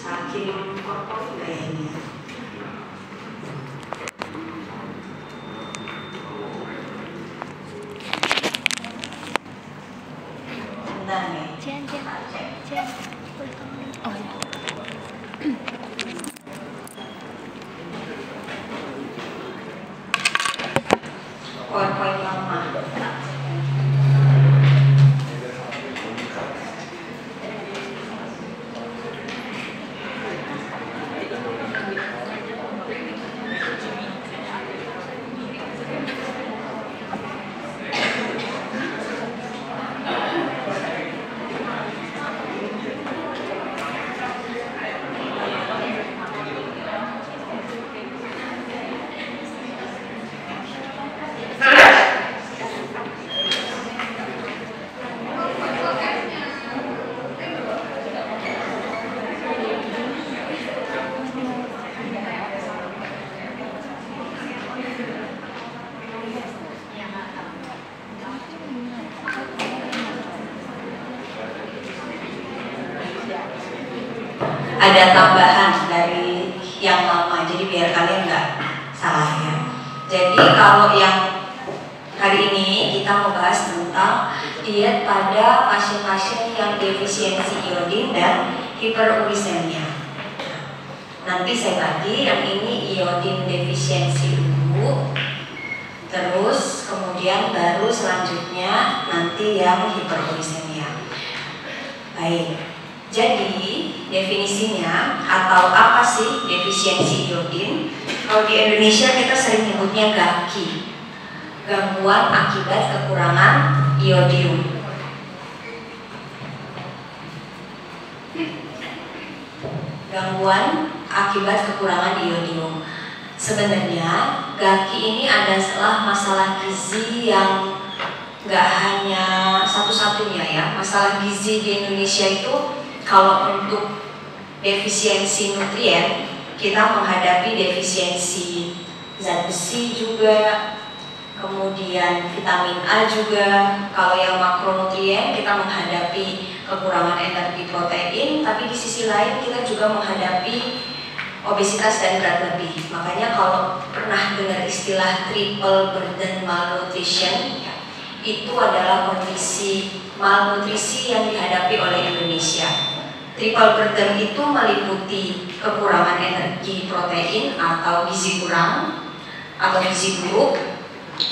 Saya kirim korpos kayaknya. Bentar nih. Oh ya. PowerPoint lama. Ada tambahan dari yang lama, jadi biar kalian nggak salah ya. Jadi kalau yang hari ini kita membahas tentang diet pada pasien-pasien yang defisiensi iodin dan hiperurisemia. Nanti saya bagi yang ini iodin defisiensi dulu, terus kemudian baru selanjutnya nanti yang hiperurisemia. Baik. Jadi definisinya atau apa sih defisiensi iodin? Kalau di Indonesia kita sering nyebutnya GAKI, gangguan akibat kekurangan iodium. Gangguan akibat kekurangan iodium. Sebenarnya GAKI ini adalah masalah gizi yang nggak hanya satu-satunya ya. Masalah gizi di Indonesia itu kalau untuk defisiensi nutrien, kita menghadapi defisiensi zat besi juga, kemudian vitamin A juga. Kalau yang makronutrien kita menghadapi kekurangan energi protein, tapi di sisi lain kita juga menghadapi obesitas dan berat lebih. Makanya kalau pernah dengar istilah triple burden malnutrition, itu adalah kondisi malnutrisi yang dihadapi oleh Indonesia. Triple burden itu meliputi kekurangan energi protein atau gizi kurang atau gizi buruk,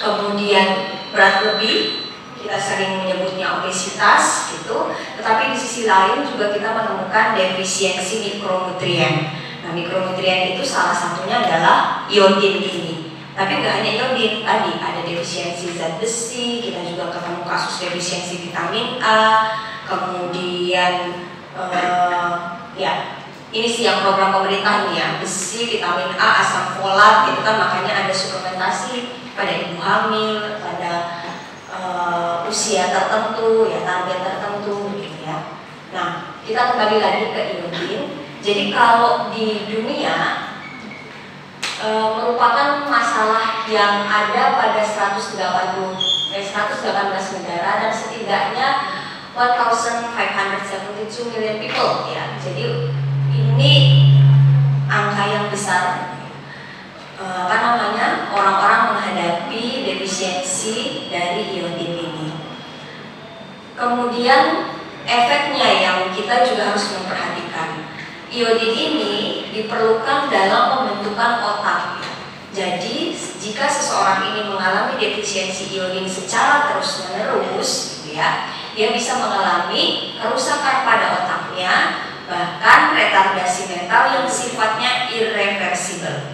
kemudian berat lebih, kita sering menyebutnya obesitas gitu. Tetapi di sisi lain juga kita menemukan defisiensi mikronutrien. Nah, mikronutrien itu salah satunya adalah iodin ini. Tapi nggak hanya iodin, tadi ada defisiensi zat besi, kita juga ketemu kasus defisiensi vitamin A, kemudian ya ini sih yang program pemerintah ini ya, besi, vitamin A, asam folat, itu kan makanya ada suplementasi pada ibu hamil, pada usia tertentu, ya target tertentu gitu ya. Nah, kita kembali lagi ke iodin. Jadi kalau di dunia merupakan masalah yang ada pada 118 negara dan setidaknya 1,572 million people ya. Jadi ini angka yang besar. Orang-orang menghadapi defisiensi dari iodin ini. Kemudian efeknya yang kita juga harus memperhatikan. Iodin ini diperlukan dalam pembentukan otak. Jadi jika seseorang ini mengalami defisiensi iodin secara terus-menerus, gitu ya, dia bisa mengalami kerusakan pada otaknya, bahkan retardasi mental yang sifatnya irreversibel.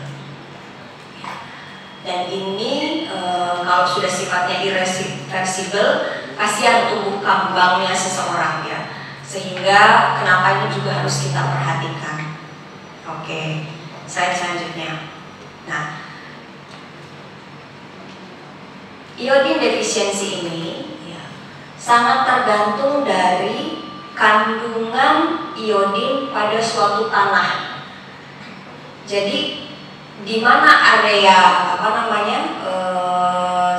Dan ini kalau sudah sifatnya irreversibel, kasihan tumbuh kembangnya seseorang ya. Sehingga kenapa ini juga harus kita perhatikan. Oke, slide selanjutnya. Nah, iodin defisiensi ini ya, sangat tergantung dari kandungan iodin pada suatu tanah. Jadi di mana area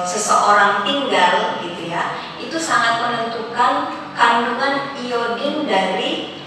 seseorang tinggal gitu ya, itu sangat menentukan kandungan iodin dari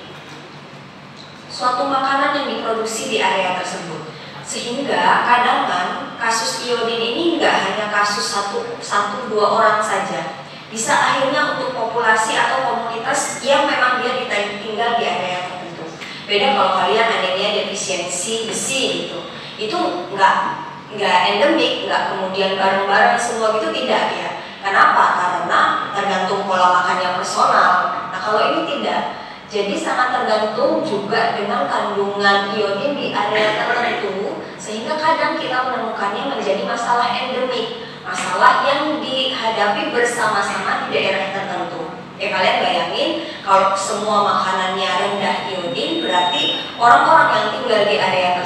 suatu makanan yang diproduksi di area tersebut. Sehingga kadang kasus iodin ini nggak hanya kasus satu dua orang saja, bisa akhirnya untuk populasi atau komunitas yang memang dia tinggal di area tertentu. Beda kalau kalian anemia defisiensi besi gitu, itu nggak endemik, nggak kemudian bareng-bareng semua gitu, tidak ya. Kenapa? Karena tergantung pola makannya personal. Nah kalau ini tidak, jadi sangat tergantung juga dengan kandungan iodin di area tertentu, sehingga kadang kita menemukannya menjadi masalah endemik, masalah yang dihadapi bersama-sama di daerah tertentu. Ya kalian bayangin kalau semua makanannya rendah iodin, berarti orang-orang yang tinggal di area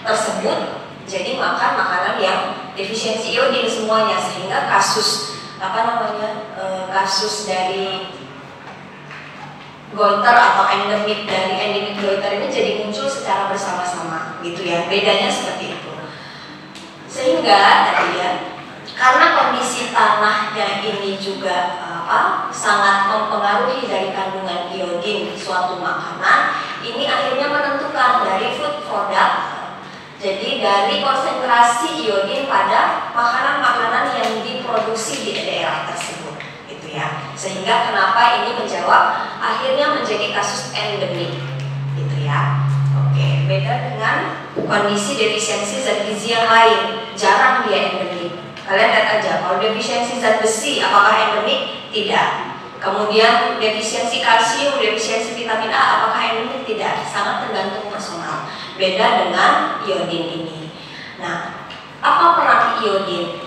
tersebut jadi makan makanan yang defisiensi iodin semuanya, sehingga kasus kasus dari goiter atau endemik goiter ini jadi muncul secara bersama-sama gitu ya, bedanya seperti itu. Sehingga tadi ya, karena kondisi tanahnya ini juga sangat mempengaruhi dari kandungan iodin di suatu makanan, ini akhirnya menentukan dari food product. Jadi dari konsentrasi iodin pada makanan-makanan yang diproduksi di daerah tersebut, gitu ya. Sehingga kenapa ini akhirnya menjadi kasus endemik, gitu ya. Oke, beda dengan kondisi defisiensi zat gizi yang lain, jarang dia endemik. Kalian lihat aja, kalau defisiensi zat besi, apakah endemik? Tidak. Kemudian defisiensi kalsium, defisiensi vitamin A, apakah endemik? Tidak. Sangat tergantung personal. Beda dengan iodin ini. Nah, apa peran iodin?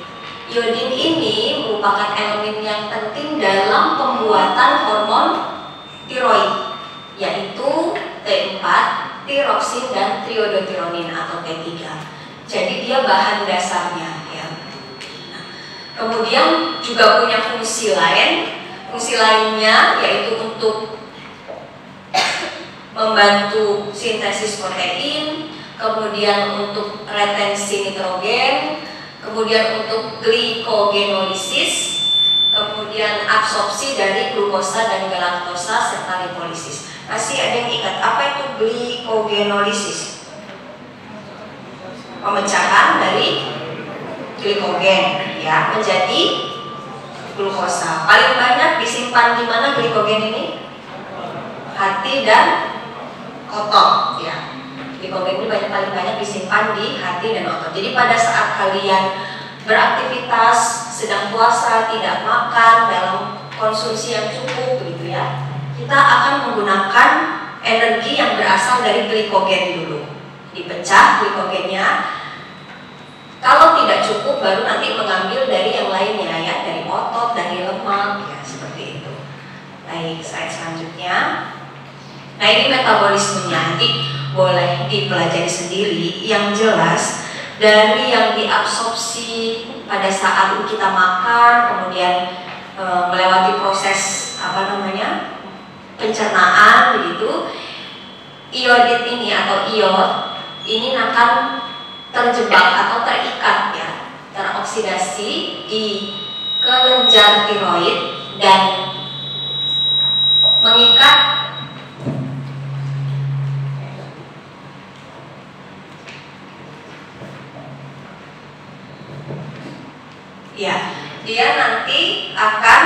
Iodin ini merupakan elemen yang penting dalam pembuatan hormon tiroid, yaitu T4, tiroksin, dan triodotironin atau T3. Jadi dia bahan dasarnya ya. Nah, kemudian juga punya fungsi lain. Fungsi lainnya yaitu untuk membantu sintesis protein, kemudian untuk retensi nitrogen, kemudian untuk glikogenolisis, kemudian absorpsi dari glukosa dan galaktosa serta lipolisis. Masih ada yang ingat apa itu glikogenolisis? Pemecahan dari glikogen ya menjadi glukosa. Paling banyak disimpan di mana glikogen ini? Hati dan otot ya. Glikogen ini paling banyak disimpan di hati dan otot. Jadi pada saat kalian beraktivitas, sedang puasa, tidak makan dalam konsumsi yang cukup gitu ya, kita akan menggunakan energi yang berasal dari glikogen dulu. Dipecah glikogennya. Kalau tidak cukup baru nanti mengambil dari yang lainnya ya, dari otot, dari lemak ya, seperti itu. Baik, slide selanjutnya. Nah ini metabolismenya, nanti boleh dipelajari sendiri. Yang jelas dari yang diabsorpsi pada saat kita makan, kemudian melewati proses pencernaan begitu, iodid ini atau iod ini akan terjebak atau terikat ya, teroksidasi di kelenjar tiroid dan mengikat ya, dia nanti akan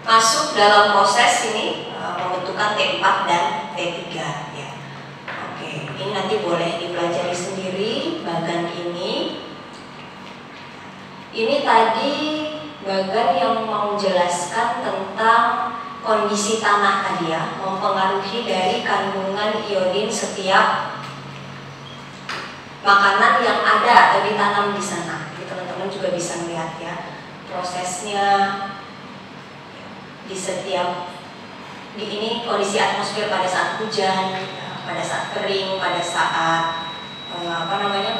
masuk dalam proses ini pembentukan T4 dan T3 ya. Oke, ini nanti boleh dipelajari sendiri bagan ini. Ini tadi bagan yang mau jelaskan tentang kondisi tanah tadi ya, mempengaruhi dari kandungan iodin setiap makanan yang ada atau ditanam di sana. Teman-teman juga bisa melihat ya prosesnya di setiap ini kondisi atmosfer pada saat hujan, pada saat kering, pada saat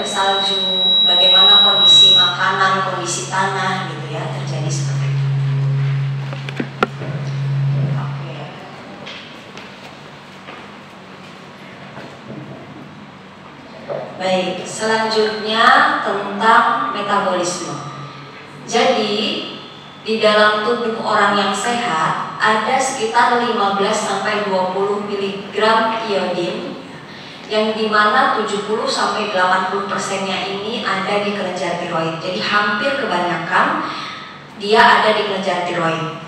bersalju, bagaimana kondisi makanan, kondisi tanah gitu ya, terjadi seperti itu. Oke. Baik, selanjutnya tentang metabolisme. Jadi di dalam tubuh orang yang sehat ada sekitar 15-20 mg iodin, yang dimana 70-80%-nya ini ada di kelenjar tiroid. Jadi hampir kebanyakan dia ada di kelenjar tiroid.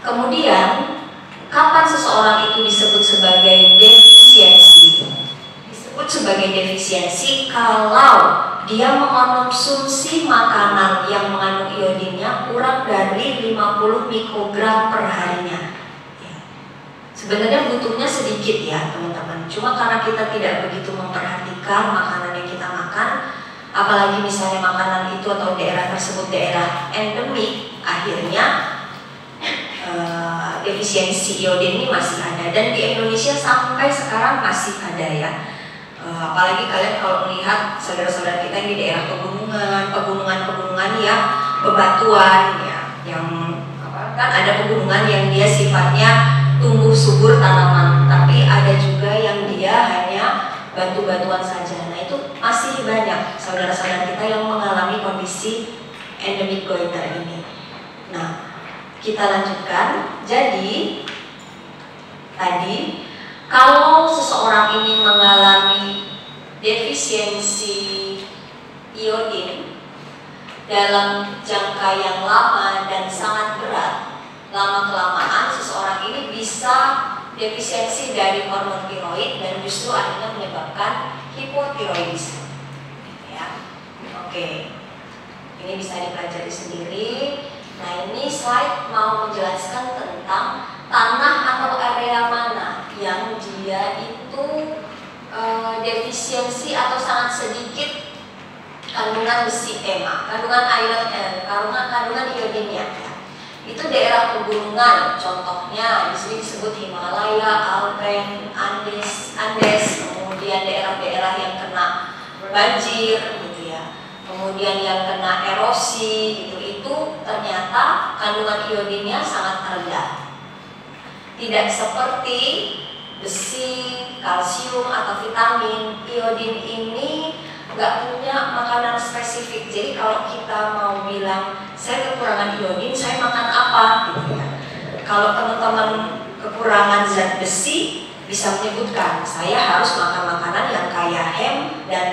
Kemudian kapan seseorang itu disebut sebagai defisiensi? Disebut sebagai defisiensi kalau dia mengkonsumsi makanan yang mengandung iodinnya kurang dari 50 mikrogram per harinya. Sebenarnya butuhnya sedikit ya teman-teman, cuma karena kita tidak begitu memperhatikan makanan yang kita makan, apalagi misalnya makanan itu atau daerah tersebut daerah endemik, akhirnya defisiensi iodin ini masih ada, dan di Indonesia sampai sekarang masih ada ya. Apalagi kalian kalau melihat saudara-saudara kita yang di daerah pegunungan yang bebatuan ya, yang kan ada pegunungan yang dia sifatnya tumbuh subur tanaman, tapi ada juga yang dia hanya batu-batuan saja. Nah itu masih banyak saudara-saudara kita yang mengalami kondisi endemic goiter ini. Nah kita lanjutkan. Jadi tadi kalau seseorang ini mengalami defisiensi iodin dalam jangka yang lama dan sangat berat, lama-kelamaan seseorang ini bisa defisiensi dari hormon tiroid dan justru akhirnya menyebabkan hipotiroidisme. Ya, oke, ini bisa dipelajari sendiri. Nah ini slide mau menjelaskan tentang tanah atau area mana yang dia itu defisiensi atau sangat sedikit kandungan besi, kandungan iodinnya. Itu daerah pegunungan, contohnya di sini disebut Himalaya, Alpen, Andes, kemudian daerah-daerah yang kena banjir, gitu ya. Kemudian yang kena erosi, itu ternyata kandungan iodinnya sangat rendah. Tidak seperti besi, kalsium atau vitamin, iodin ini nggak punya makanan spesifik. Jadi kalau kita mau bilang saya kekurangan iodin, saya makan apa gitu ya. Kalau teman-teman kekurangan zat besi, bisa menyebutkan saya harus makan makanan yang kaya hem dan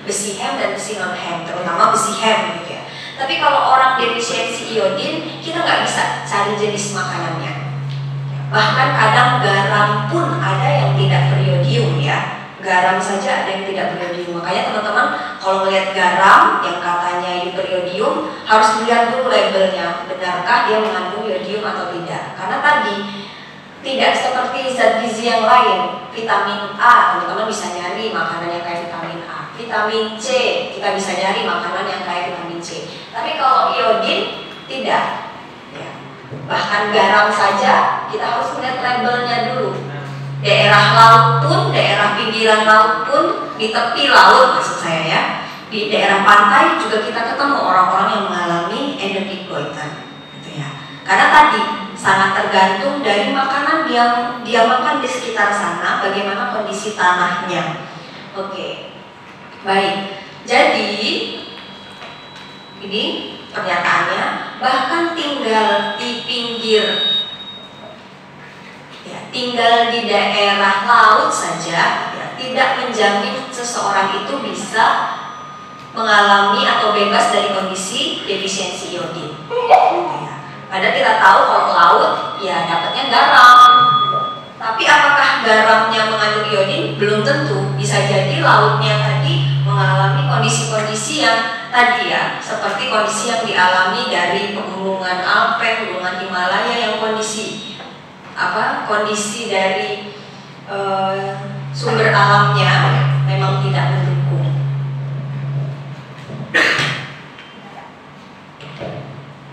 besi non hem, terutama besi hem gitu ya. Tapi kalau orang defisiensi iodin, kita nggak bisa cari jenis makanannya. Bahkan kadang garam pun ada yang tidak beriodium ya. Garam saja ada yang tidak beriodium. Makanya teman-teman kalau melihat garam yang katanya beriodium, harus dilihat dulu labelnya, benarkah dia mengandung iodium atau tidak. Karena tadi tidak seperti zat gizi yang lain. Vitamin A, teman-teman bisa nyari makanan yang kayak vitamin A. Vitamin C, kita bisa nyari makanan yang kayak vitamin C. Tapi kalau iodin tidak. Bahkan garam saja kita harus melihat labelnya dulu. Daerah laut pun, daerah pinggiran laut pun, di tepi laut maksud saya ya, di daerah pantai juga kita ketemu orang-orang yang mengalami endemic goiter gitu ya. Karena tadi sangat tergantung dari makanan yang dia makan di sekitar sana, bagaimana kondisi tanahnya. Oke, baik. Jadi ini pernyataannya, bahkan tinggal di pinggir, ya, tinggal di daerah laut saja, ya, tidak menjamin seseorang itu bisa mengalami atau bebas dari kondisi defisiensi iodin. Ya. Padahal kita tahu kalau laut, ya dapatnya garam. Tapi apakah garamnya mengandung iodin? Belum tentu. Bisa jadi lautnya tadi mengalami kondisi-kondisi yang tadi ya, seperti kondisi yang dialami dari pegunungan Alpen, pegunungan Himalaya yang kondisi dari sumber alamnya memang tidak mendukung.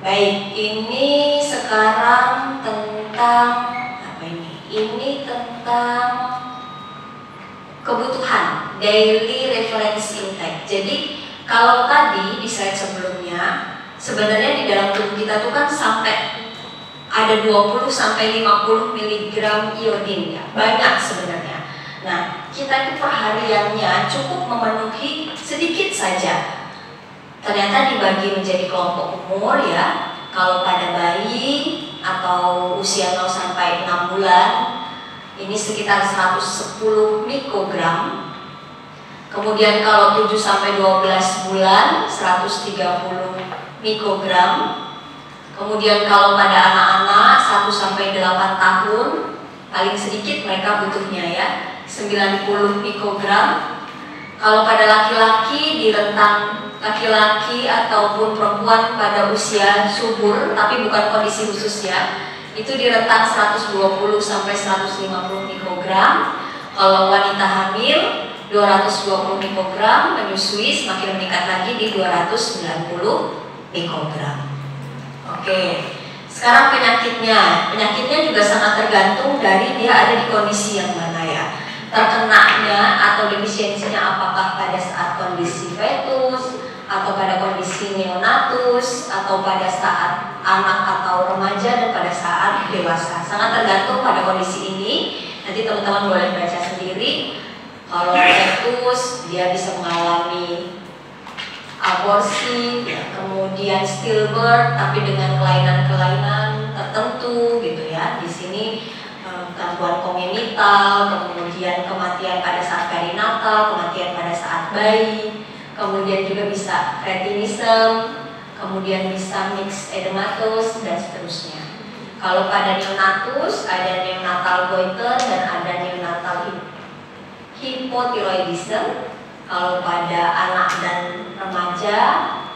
Baik, ini sekarang tentang apa ini? Ini tentang kebutuhan daily reference intake. Jadi kalau tadi di slide sebelumnya, sebenarnya di dalam tubuh kita tuh kan sampai ada 20-50 mg iodin ya, banyak sebenarnya. Nah, kita itu perhariannya cukup memenuhi sedikit saja. Ternyata dibagi menjadi kelompok umur ya. Kalau pada bayi atau usia 0 sampai 6 bulan ini sekitar 110 mikrogram. Kemudian kalau 7 sampai 12 bulan 130 mikrogram. Kemudian kalau pada anak-anak 1 sampai 8 tahun paling sedikit mereka butuhnya ya 90 mikrogram. Kalau pada laki-laki di rentang laki-laki ataupun perempuan pada usia subur tapi bukan kondisi khusus ya, itu di rentang 120 sampai 150 mikrogram. Kalau wanita hamil 220 mikrogram, menyusui semakin meningkat lagi di 290 mikrogram. Oke, sekarang penyakitnya juga sangat tergantung dari dia ada di kondisi yang mana ya. Terkenanya atau defisiensinya apakah pada saat kondisi fetus atau pada kondisi neonatus atau pada saat anak atau remaja dan pada saat dewasa. Sangat tergantung pada kondisi ini. Nanti teman-teman boleh baca sendiri. Kalau fetus dia bisa mengalami aborsi, ya, kemudian stillbirth tapi dengan kelainan-kelainan tertentu gitu ya. Di sini gangguan kongenital, kemudian kematian pada saat perinatal, kematian pada saat bayi, kemudian juga bisa cretinism, kemudian bisa mixed edematous dan seterusnya. Kalau pada neonatus ada neonatal goiter dan ada neonatal hypothyroidism. Kalau pada anak dan remaja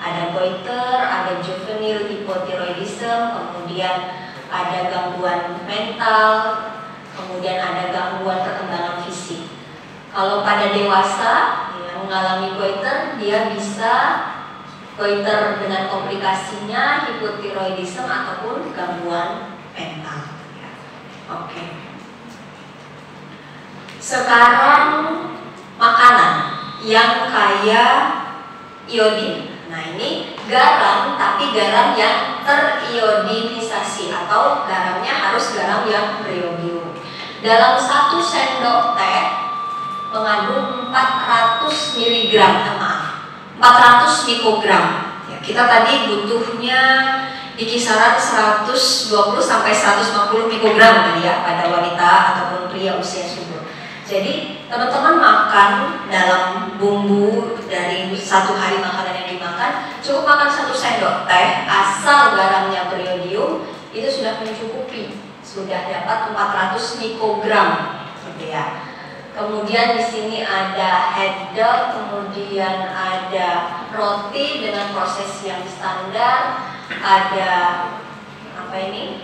ada goiter, ada juvenile hypothyroidism, kemudian ada gangguan mental, kemudian ada gangguan perkembangan fisik. Kalau pada dewasa yang mengalami goiter, dia bisa goiter dengan komplikasinya hypothyroidism ataupun gangguan mental. Oke. Sekarang makanan yang kaya iodin. Nah ini garam, tapi garam yang teriodinisasi atau garamnya harus garam yang beriodium. Dalam 1 sendok teh mengandung 400 mg, 400 mikrogram. Ya, kita tadi butuhnya di kisaran 120 sampai 150 mikrogram tadi ya pada wanita ataupun pria usia subur. Jadi teman-teman makan dalam bumbu dari 1 hari makanan yang dimakan, cukup makan 1 sendok teh asal garamnya beriodium itu sudah mencukupi, sudah dapat 400 mikrogram gitu ya. Kemudian di sini ada haddock, kemudian ada roti dengan proses yang standar, ada apa ini?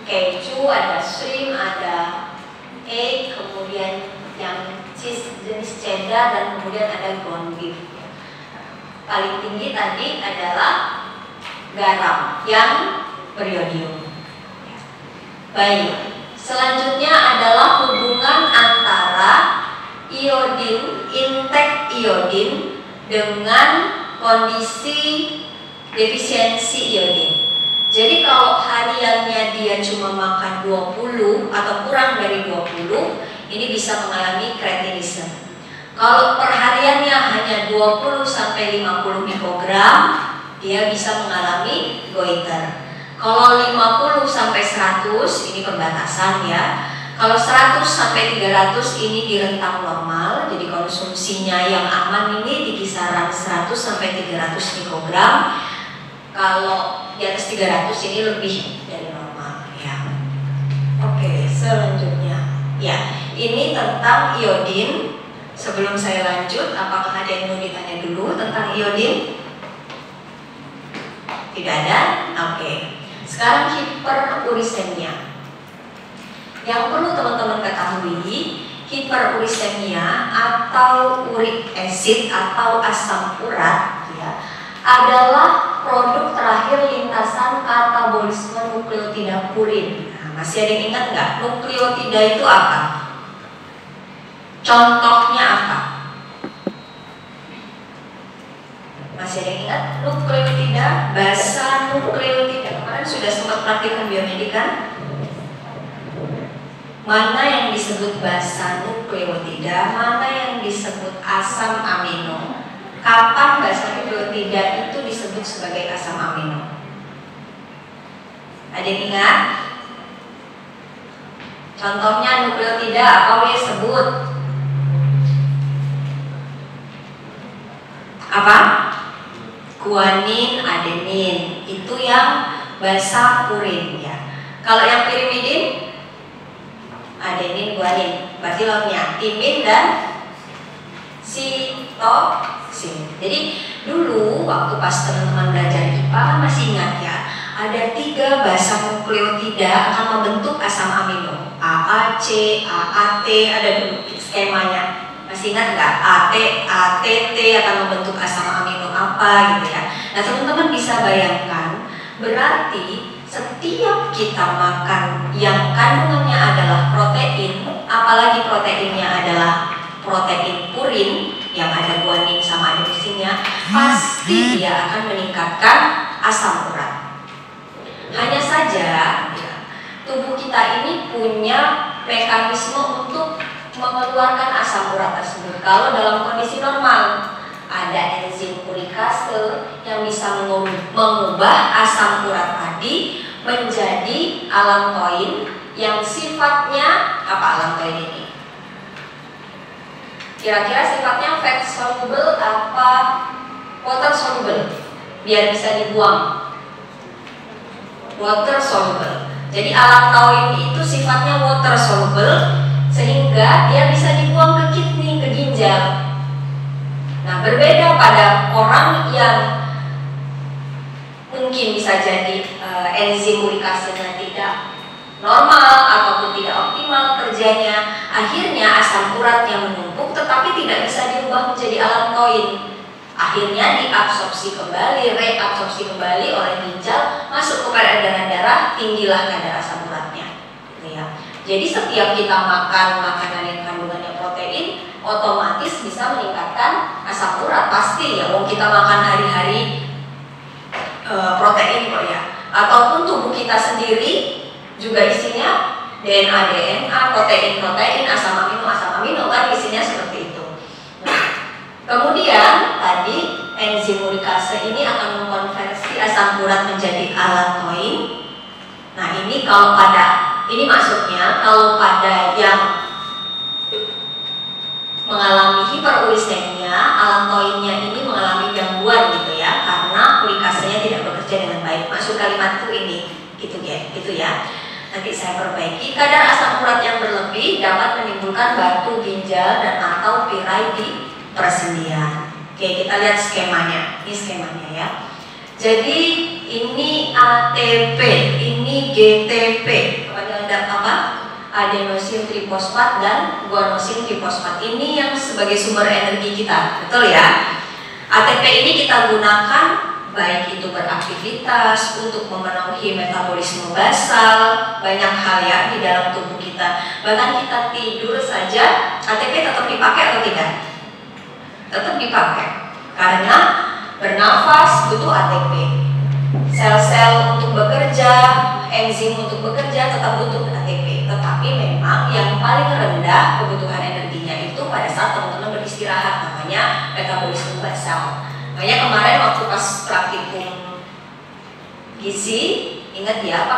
Keju, ada shrimp, ada egg, kemudian yang cheese jenis cheddar dan kemudian ada ground beef. Paling tinggi tadi adalah garam yang beriodium. Baik, selanjutnya adalah hubungan antara iodin, intake iodin dengan kondisi defisiensi iodin. Jadi kalau hariannya dia cuma makan 20 atau kurang dari 20, ini bisa mengalami cretinism. Kalau perhariannya hanya 20 sampai 50 mikrogram, dia bisa mengalami goiter. Kalau 50 sampai 100 ini perbatasan ya. Kalau 100 sampai 300 ini di rentang normal. Jadi konsumsinya yang aman ini di kisaran 100 sampai 300 mikrogram. Kalau di atas 300 ini lebih dari normal ya. Oke, selanjutnya ya, ini tentang iodin. Sebelum saya lanjut, apakah ada yang mau ditanya dulu tentang iodin? Tidak ada? Oke. Sekarang hiperurisemia. Yang perlu teman-teman ketahui, hiperurisemia atau uric acid atau asam urat ya, adalah produk terakhir lintasan katabolisme nukleotida purin. Nah, masih ada yang ingat nggak? Nukleotida itu apa? Contohnya apa? Masih ada yang ingat? Nukleotida, basa nukleotida. Kemarin sudah sempat praktikum biomedik kan? Mana yang disebut basa nukleotida, mana yang disebut asam amino? Kapan basa nukleotida itu disebut sebagai asam amino? Ada yang ingat? Contohnya nukleotida apa wes sebut? Apa? Guanin, adenin. Itu yang basa purin ya. Kalau yang pirimidin, adenin, guanin. Berarti lautnya timin dan sitosin. Jadi dulu waktu pas teman-teman belajar IPA kan masih ingat ya, ada 3 basa nukleotida akan membentuk asam amino. AAC, AAT, ada dulu skemanya. Masih ingat nggak? ATT akan membentuk asam amino apa gitu ya. Nah teman-teman bisa bayangkan, berarti setiap kita makan yang kandungannya adalah protein, apalagi proteinnya adalah protein purin yang ada guanin sama adenosinnya, pasti dia akan meningkatkan asam urat. Hanya saja ya, tubuh kita ini punya mekanisme untuk mengeluarkan asam urat tersebut. Kalau dalam kondisi normal, ada enzim urikase yang bisa mengubah asam urat tadi menjadi alantoin yang sifatnya apa alantoin ini? Kira-kira sifatnya fat soluble apa water soluble? Biar bisa dibuang. Water soluble. Jadi alantoin itu sifatnya water soluble sehingga dia bisa dibuang ke kidney, ke ginjal. Nah, berbeda pada orang yang mungkin bisa jadi enzim urikasenya tidak normal ataupun tidak optimal kerjanya, akhirnya asam urat yang menumpuk tetapi tidak bisa dirubah menjadi alantoin. Akhirnya diabsorpsi kembali, reabsorpsi kembali oleh ginjal, masuk ke peredaran darah, tinggilah kadar asam uratnya. Gitu ya. Jadi setiap kita makan makanan yang kandungannya protein, otomatis bisa meningkatkan asam urat, pasti ya. Wong kita makan hari-hari protein kok ya. Ataupun tubuh kita sendiri juga isinya DNA, protein, asam amino kan isinya seperti itu. Nah, kemudian tadi enzim urikase ini akan mengkonversi asam urat menjadi alantoin. Nah, ini kalau pada ini maksudnya kalau pada yang mengalami hiperurisemia, alantoinnya ini mengalami gangguan gitu ya, karena urikasenya tidak bekerja dengan baik. Maksud kalimat itu ini, gitu ya. Nanti saya perbaiki. Kadar asam urat yang berlebih dapat menimbulkan batu ginjal dan atau pirai di persendian. Oke, kita lihat skemanya. Ini skemanya ya. Jadi ini ATP, ini GTP. Kepada ada apa? Adenosin trifosfat dan guanosin trifosfat. Ini yang sebagai sumber energi kita, betul ya? ATP ini kita gunakan baik itu beraktivitas untuk memenuhi metabolisme basal, banyak hal ya di dalam tubuh kita. Bahkan kita tidur saja, ATP tetap dipakai atau tidak? Tetap dipakai, karena bernafas butuh ATP. Sel-sel untuk bekerja, enzim untuk bekerja tetap butuh ATP. Tetapi memang yang paling rendah kebutuhan energinya itu pada saat teman-teman beristirahat, namanya metabolisme basal. Makanya kemarin waktu pas praktikum gizi, ingat ya,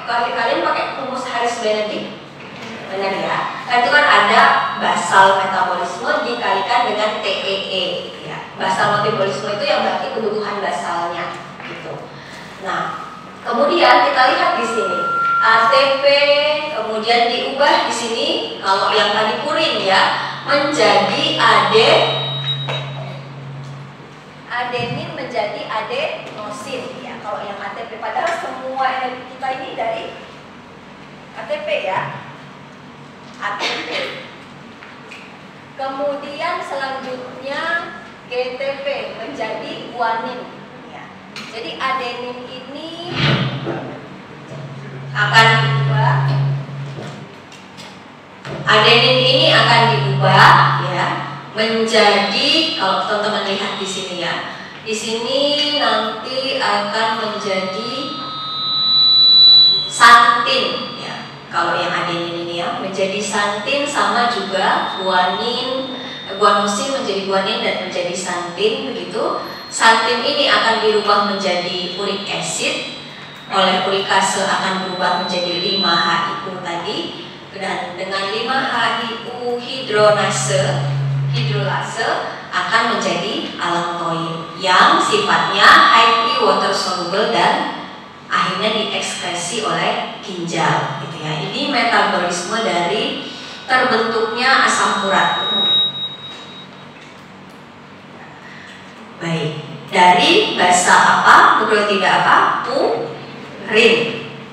kalian pakai rumus Harris Benedict, benar ya? Kan itu kan ada basal metabolisme dikalikan dengan TEE, ya. Basal metabolisme itu yang berarti kebutuhan basalnya, gitu. Nah, kemudian kita lihat di sini ATP kemudian diubah di sini kalau yang tadi purin ya menjadi adenin menjadi adenosin ya. Kalau yang ATP, padahal semua energi kita ini dari ATP ya. ATP. Kemudian selanjutnya GTP menjadi guanin ya. Jadi adenin ini akan diubah. Adenin ini akan diubah ya menjadi, kalau teman-teman lihat di sini ya, di sini nanti akan menjadi santin ya. Kalau yang adenin ini ya menjadi santin, sama juga guanosin menjadi guanin dan menjadi santin begitu. Santin ini akan dirubah menjadi uric acid. oleh urikase akan berubah menjadi 5-HIU tadi, dan dengan 5-HIU hidrolase akan menjadi allantoin yang sifatnya highly water soluble dan akhirnya diekskresi oleh ginjal gitu ya. Ini metabolisme dari terbentuknya asam urat. Baik, dari basa apa? Nukleotida apa? Purin,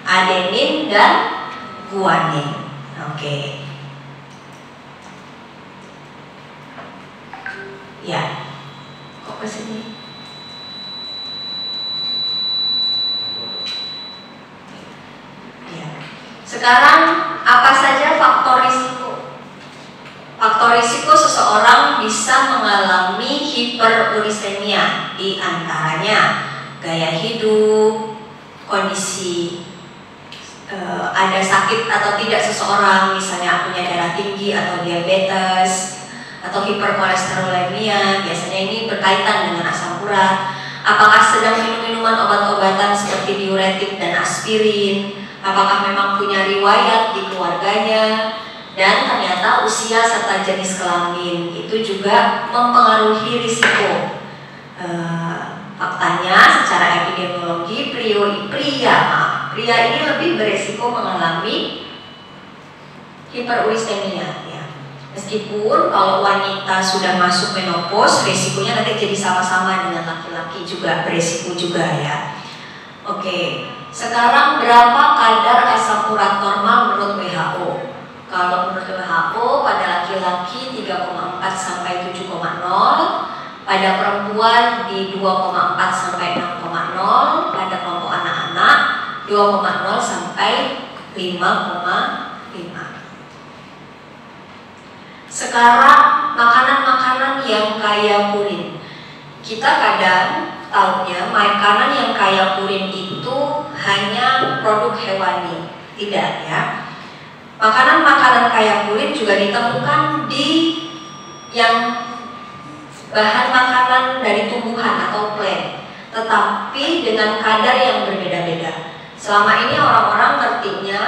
adenin dan guanin. Oke. Ya. Kok ke sini? Ya. Sekarang apa saja faktor risiko? Faktor risiko seseorang bisa mengalami hiperurisemia, di antaranya gaya hidup, kondisi ada sakit atau tidak seseorang, misalnya punya darah tinggi atau diabetes atau hiperkolesterolemia, biasanya ini berkaitan dengan asam urat. Apakah sedang minum minuman obat-obatan seperti diuretik dan aspirin? Apakah memang punya riwayat di keluarganya? Dan ternyata usia serta jenis kelamin itu juga mempengaruhi risiko. Faktanya secara epidemiologi pria ini lebih beresiko mengalami hiperurisemia ya. Meskipun kalau wanita sudah masuk menopause, risikonya nanti jadi sama-sama dengan laki-laki juga, beresiko juga ya. Oke, sekarang berapa kadar asam urat normal menurut WHO? Kalau menurut WHO pada laki-laki 3,4 sampai 7,0, pada perempuan di 2,4 sampai 6,0, pada kelompok anak-anak 2,0 sampai 5,5. Sekarang makanan-makanan yang kaya purin. Kita kadang tahunya makanan yang kaya purin itu hanya produk hewani, tidak ya. Makanan-makanan kaya purin juga ditemukan di yang bahan makanan dari tumbuhan atau plant, tetapi dengan kadar yang berbeda-beda. Selama ini orang-orang ngertinya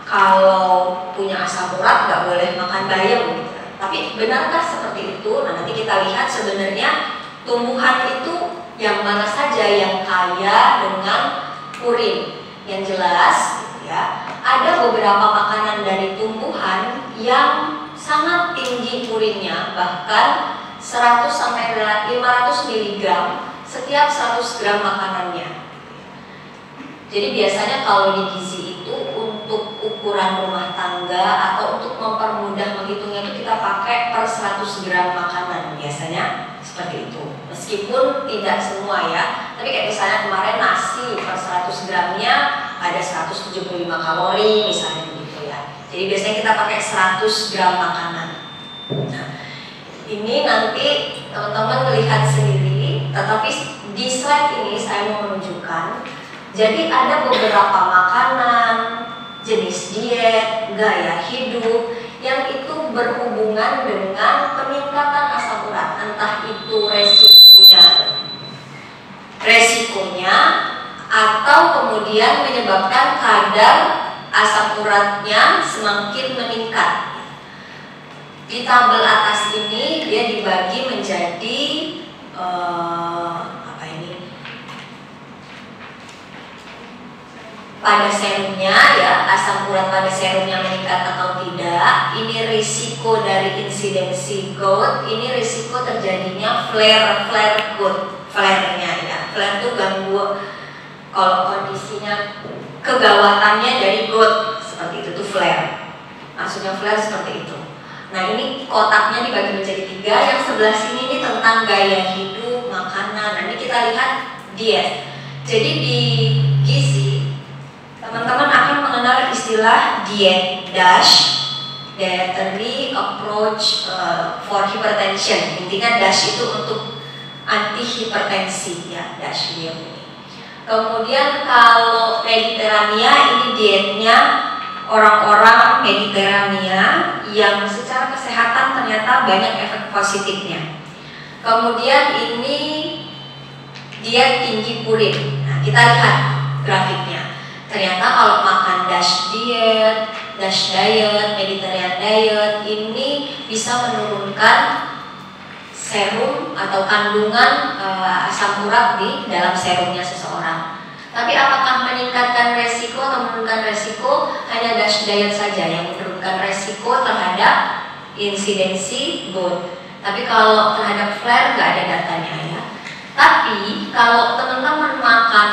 kalau punya asam urat nggak boleh makan bayam gitu. Tapi benarkah seperti itu? Nah, nanti kita lihat sebenarnya tumbuhan itu yang mana saja yang kaya dengan purin. Yang jelas ya, ada beberapa makanan dari tumbuhan yang sangat tinggi purinnya, bahkan 100 sampai 500 mg setiap 100 gram makanannya. Jadi biasanya kalau di gizi itu untuk ukuran rumah tangga atau untuk mempermudah menghitungnya itu kita pakai per 100 gram makanan biasanya seperti itu. Meskipun tidak semua ya, tapi kayak misalnya kemarin nasi per 100 gramnya ada 175 kalori misalnya begitu ya. Jadi biasanya kita pakai 100 gram makanan. Nah, ini nanti teman-teman melihat sendiri, tetapi di slide ini saya mau menunjukkan. Jadi ada beberapa makanan, jenis diet, gaya hidup yang itu berhubungan dengan peningkatan asam urat, entah itu resikonya atau kemudian menyebabkan kadar asam uratnya semakin meningkat. Di tabel atas ini dia dibagi menjadi pada serumnya ya, asam urat pada serumnya meningkat atau tidak. Ini risiko dari insidensi gout, ini risiko terjadinya flare gout, flare-nya ya. Flare itu gangguan, kalau kondisinya kegawatannya dari gout seperti itu tuh flare. Maksudnya flare seperti itu. Nah, ini kotaknya dibagi menjadi 3. Yang sebelah sini ini tentang gaya hidup, makanan. Nah, ini kita lihat diet. Jadi di gizi teman-teman akan mengenal istilah diet DASH, dietary approach for hypertension. Intinya DASH itu untuk anti hipertensi ya, DASH dia ini. Kemudian kalau Mediterania, ini dietnya orang-orang Mediterania yang secara kesehatan ternyata banyak efek positifnya. Kemudian ini diet tinggi purin. Nah, kita lihat grafiknya. Ternyata kalau makan DASH diet, Mediterranean diet ini bisa menurunkan serum atau kandungan asam urat di dalam serumnya seseorang. Tapi apakah meningkatkan resiko atau menurunkan resiko? Hanya DASH diet saja yang menurunkan resiko terhadap insidensi GOUT. Tapi kalau terhadap flare nggak ada datanya ya. Tapi kalau teman-teman makan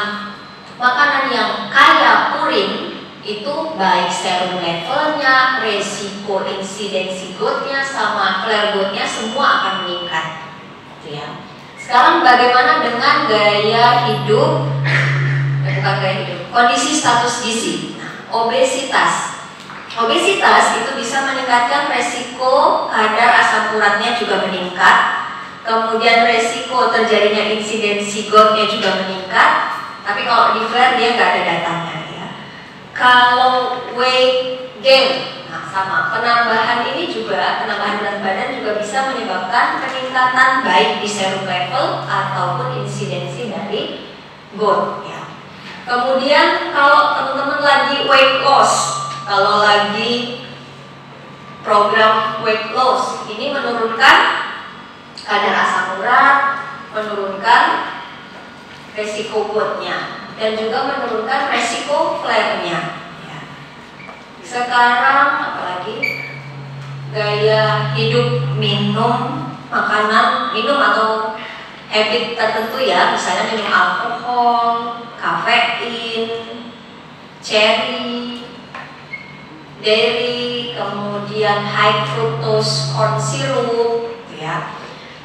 makanan yang kaya purin, itu baik serum levelnya, resiko insidensi GOUT-nya sama flare GOUT-nya semua akan meningkat. Gitu ya. Sekarang bagaimana dengan gaya hidup? Bukan gaya hidup, kondisi status gizi. Obesitas. Obesitas itu bisa meningkatkan resiko kadar asam uratnya juga meningkat. Kemudian resiko terjadinya insidensi GOUT-nya juga meningkat. Tapi kalau di flare dia nggak ada datanya ya. Kalau weight gain, nah sama penambahan ini juga, penambahan berat badan juga bisa menyebabkan peningkatan baik di serum level ataupun insidensi dari GOUT ya. Kemudian kalau teman-teman lagi weight loss, kalau lagi program weight loss, ini menurunkan kadar asam urat, menurunkan resiko GOUT-nya, dan juga menurunkan resiko flare-nya ya. Sekarang apalagi gaya hidup, minum atau habit tertentu ya, misalnya minum alkohol, kafein, cherry, dairy, kemudian high fructose corn syrup ya.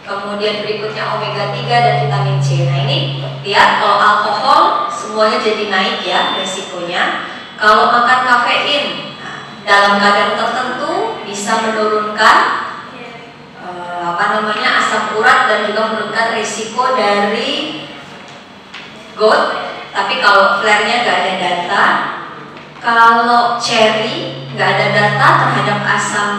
Kemudian berikutnya omega 3 dan vitamin C. Nah ini lihat, kalau alkohol semuanya jadi naik ya resikonya. Kalau makan kafein, dalam kadar tertentu bisa menurunkan asam urat dan juga menurunkan risiko dari GOUT. Tapi kalau flare-nya nggak ada data. Kalau cherry nggak ada data terhadap asam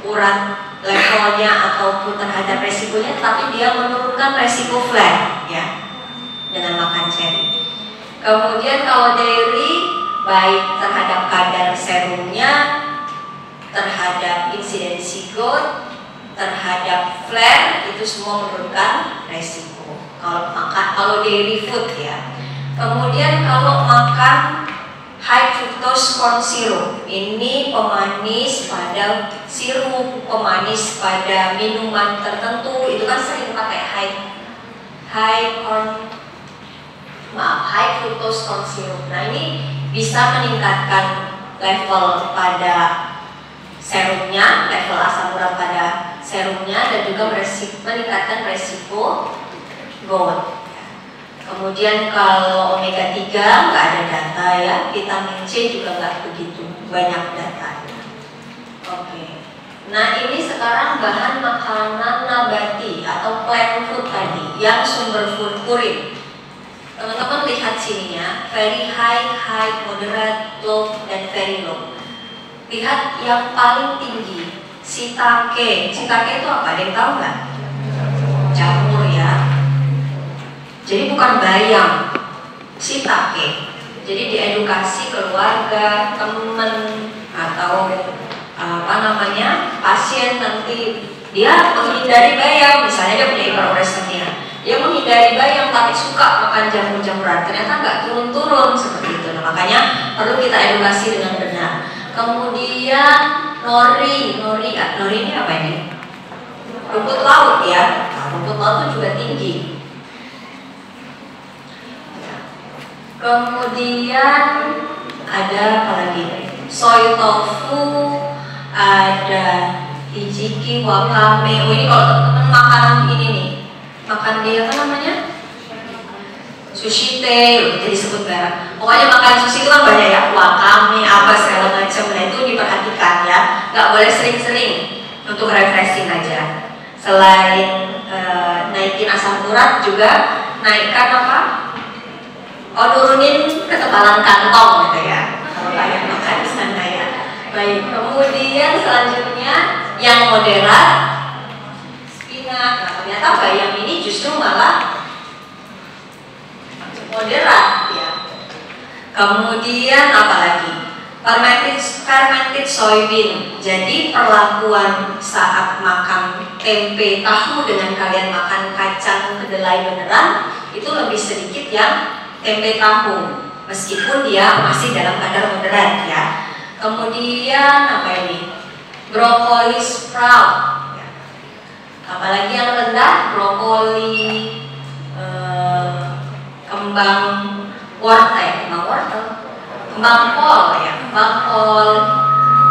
urat levelnya ataupun terhadap resikonya, tapi dia menurunkan resiko flare ya dengan makan cherry. Kemudian kalau dairy baik terhadap kadar serumnya, terhadap insidensi GOUT, terhadap flare, itu semua menurunkan resiko. Kalau dairy food ya. Kemudian kalau makan high fructose corn syrup, ini pemanis pada sirup, pemanis pada minuman tertentu, itu kan sering pakai high fructose corn syrup. Nah ini bisa meningkatkan level pada serumnya, level asam urat pada serumnya, dan juga meningkatkan resiko GOUT. Kemudian kalau omega 3 nggak ada data ya, vitamin C juga nggak begitu banyak datanya. Oke. Nah ini sekarang bahan makanan nabati atau plant food tadi yang sumber purin. Teman-teman lihat sininya, very high, moderate, low, dan very low. Lihat yang paling tinggi, shiitake. Shiitake itu apa? Ada yang tahu nggak? Jamur ya. Jadi bukan bayam, shiitake. Jadi diedukasi keluarga, teman, atau pasien nanti dia menghindari bayam. Misalnya dia punya hiperoresepsia, dia menghindari bayam tapi suka makan jamur-jamuran. Ternyata nggak turun-turun seperti itu. Nah, makanya perlu kita edukasi dengan benar. Kemudian nori ini apa ini? Rumput laut ya. Nah, rumput laut itu juga tinggi. Kemudian ada apa lagi? Soy tofu, ada hijiki, wakame. Oh, ini kalau teman-teman makan ini nih, makan dia apa namanya? Sushi teh, jadi sebut merek. Pokoknya makan sushi itu kan banyak ya, wakame, apa segala macam. Nah itu diperhatikan ya, nggak boleh sering-sering, untuk refreshing aja. Selain naikin asam urat, juga naikkan apa? Nurunin ketebalan kantong gitu ya, kalau kalian makan di sana ya. Baik, kemudian selanjutnya yang moderat, spinat. Nah ternyata bayam ini justru malah moderat ya. Kemudian apa lagi? Fermented soybean. Jadi perlakuan saat makan tempe tahu dengan kalian makan kacang kedelai beneran itu lebih sedikit yang tempe tahu, meskipun dia masih dalam kadar moderat ya. Kemudian apa ini? Brokoli sprout. Apalagi yang rendah, brokoli, kembang wortel, kembang kol ya, kembang kol,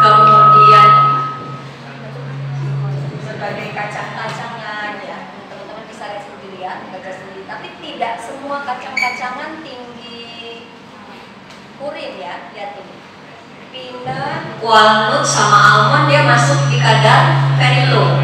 kemudian berbagai kacang-kacangan ya, teman-teman bisa lihat sendiri ya, baca sendiri. Tapi tidak semua kacang-kacangan tinggi urin ya, lihat ini. Peanut, walnut sama almond dia masuk di kadar very low.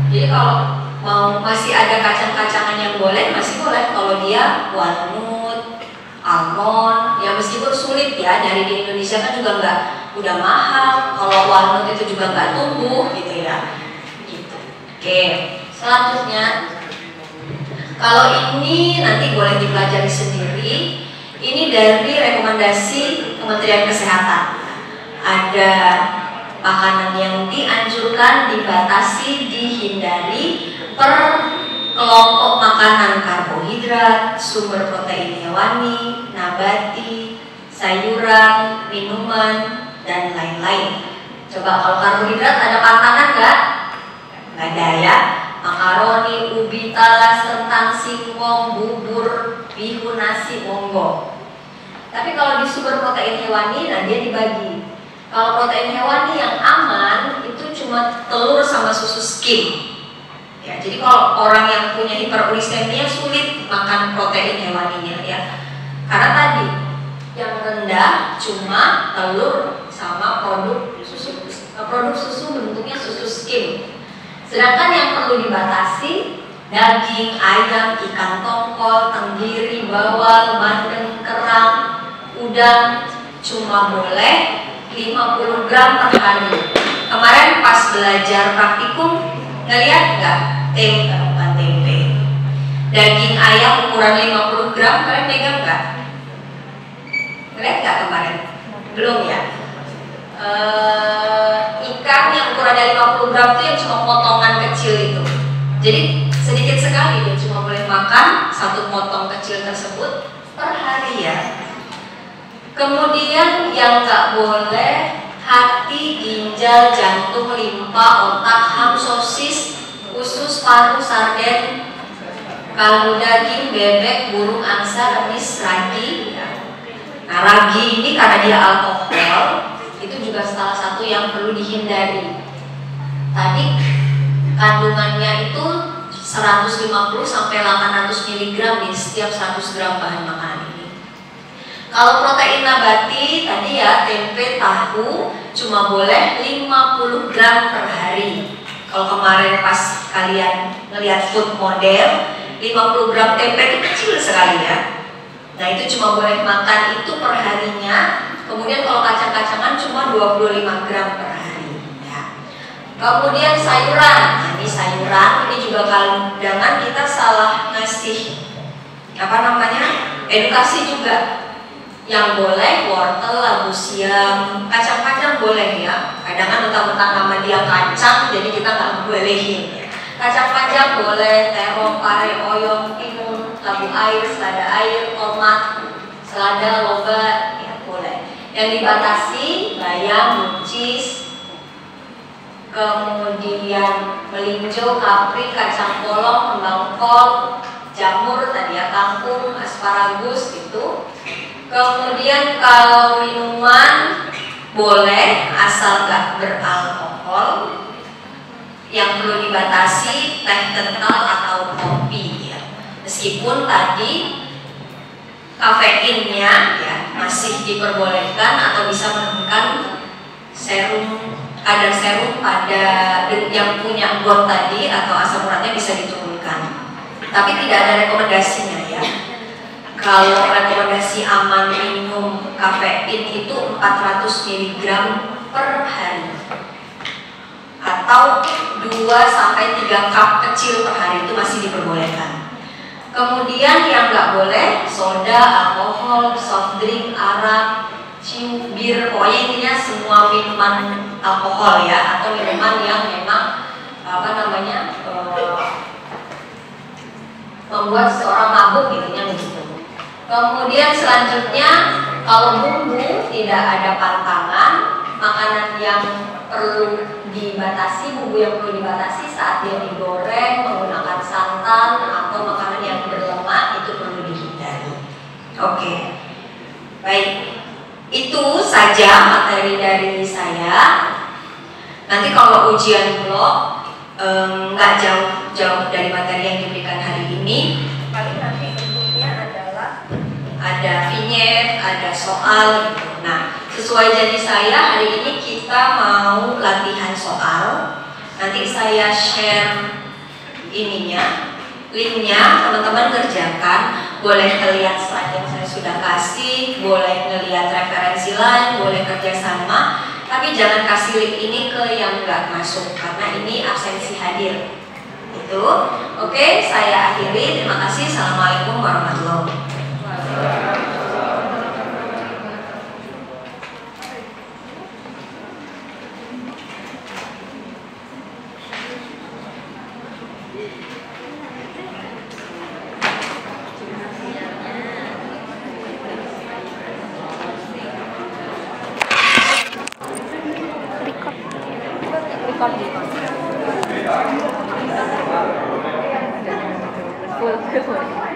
Jadi kalau mau masih ada kacang-kacangan yang boleh, masih boleh kalau dia walnut, almond, ya meskipun sulit ya, dari di Indonesia kan juga nggak udah mahal. Kalau walnut itu juga nggak tumbuh gitu ya. Gitu. Oke, selanjutnya kalau ini nanti boleh dipelajari sendiri. Ini dari rekomendasi Kementerian Kesehatan. Ada makanan yang dianjurkan, dibatasi, dihindari per kelompok makanan: karbohidrat, sumber protein hewani, nabati, sayuran, minuman, dan lain-lain. Coba kalau karbohidrat ada pantangan nggak? Nggak ada ya. Makaroni, ubi, talas, kentang, singkong, bubur, bihun, nasi, monggo. Tapi kalau di sumber protein hewani, nah dia dibagi. Kalau protein hewani yang aman itu cuma telur sama susu skim. Ya, jadi kalau orang yang punya hiperuricemia sulit makan protein hewaninya ya. Karena tadi yang rendah cuma telur sama produk susu bentuknya susu skim. Sedangkan yang perlu dibatasi daging, ayam, ikan tongkol, tenggiri, bawal, bandeng, kerang, udang cuma boleh 50 gram per hari. Kemarin pas belajar praktikum ngeliat nggak tempe? Daging ayam ukuran 50 gram, kalian pegang nggak? Ngeliat nggak kemarin? Belum ya? Ikan yang ukurannya 50 gram itu yang cuma potongan kecil itu. Jadi sedikit sekali dia cuma boleh makan satu potong kecil tersebut per hari ya. Kemudian yang nggak boleh hati, ginjal, jantung, limpa, otak, ham, sosis, usus, paru, sarden, kaldu daging, bebek, burung, angsa, remis, ragi. Nah ragi ini karena dia alkohol, itu juga salah satu yang perlu dihindari. Tadi kandungannya itu 150 sampai 800 mg di setiap 100 gram bahan makanan ini. Kalau protein nabati tadi ya tempe, tahu cuma boleh 50 gram per hari. Kalau kemarin pas kalian ngelihat food model 50 gram tempe itu kecil sekali ya. Nah itu cuma boleh makan itu per harinya. Kemudian kalau kacang-kacangan cuma 25 gram per hari ya. Kemudian sayuran. Nah, ini sayuran ini juga jangan kita salah ngasih edukasi juga. Yang boleh wortel, labu siam, kacang-kacang boleh ya. Kadang kan mentang-mentang nama dia kacang jadi kita nggak bolehin ya. Kacang-kacang boleh, terong, pare, oyong, timun, labu air, selada air, tomat, selada, loba ya boleh. Yang dibatasi bayam, buncis, kemudian melinjo, kapri, kacang polong, kembang kol, jamur tadi ya, kangkung, asparagus itu. Kemudian kalau minuman boleh asal nggak beralkohol. Yang perlu dibatasi teh kental atau kopi ya. Meskipun tadi kafeinnya ya masih diperbolehkan atau bisa menurunkan kadar serum pada yang punya GOT tadi atau asam uratnya bisa diturunkan. Tapi tidak ada rekomendasinya ya. Kalau rekomendasi aman minum kafein itu 400 mg per hari atau 2 sampai 3 cup kecil per hari itu masih diperbolehkan. Kemudian yang nggak boleh soda, alkohol, soft drink, arak, bir, pokoknya intinya semua minuman alkohol ya, atau minuman yang memang membuat seseorang mabuk, intinya begitu. Kemudian selanjutnya, kalau bumbu tidak ada pantangan, makanan yang perlu dibatasi, bumbu yang perlu dibatasi saat dia digoreng menggunakan santan atau makanan yang berlemak itu perlu dihindari. Oke, baik, itu saja materi dari saya. Nanti kalau ujian blog nggak jauh dari materi yang diberikan hari ini, paling nanti bentuknya adalah ada vignette, ada soal gitu. Nah, sesuai janji saya hari ini kita mau latihan soal. Nanti saya share ininya, linknya, teman-teman kerjakan. Boleh ngelihat slide yang saya sudah kasih, boleh ngelihat referensi lain, boleh kerjasama. Tapi jangan kasih link ini ke yang nggak masuk karena ini absensi hadir. Itu, oke, saya akhiri. Terima kasih. Assalamualaikum warahmatullahi wabarakatuh. Full.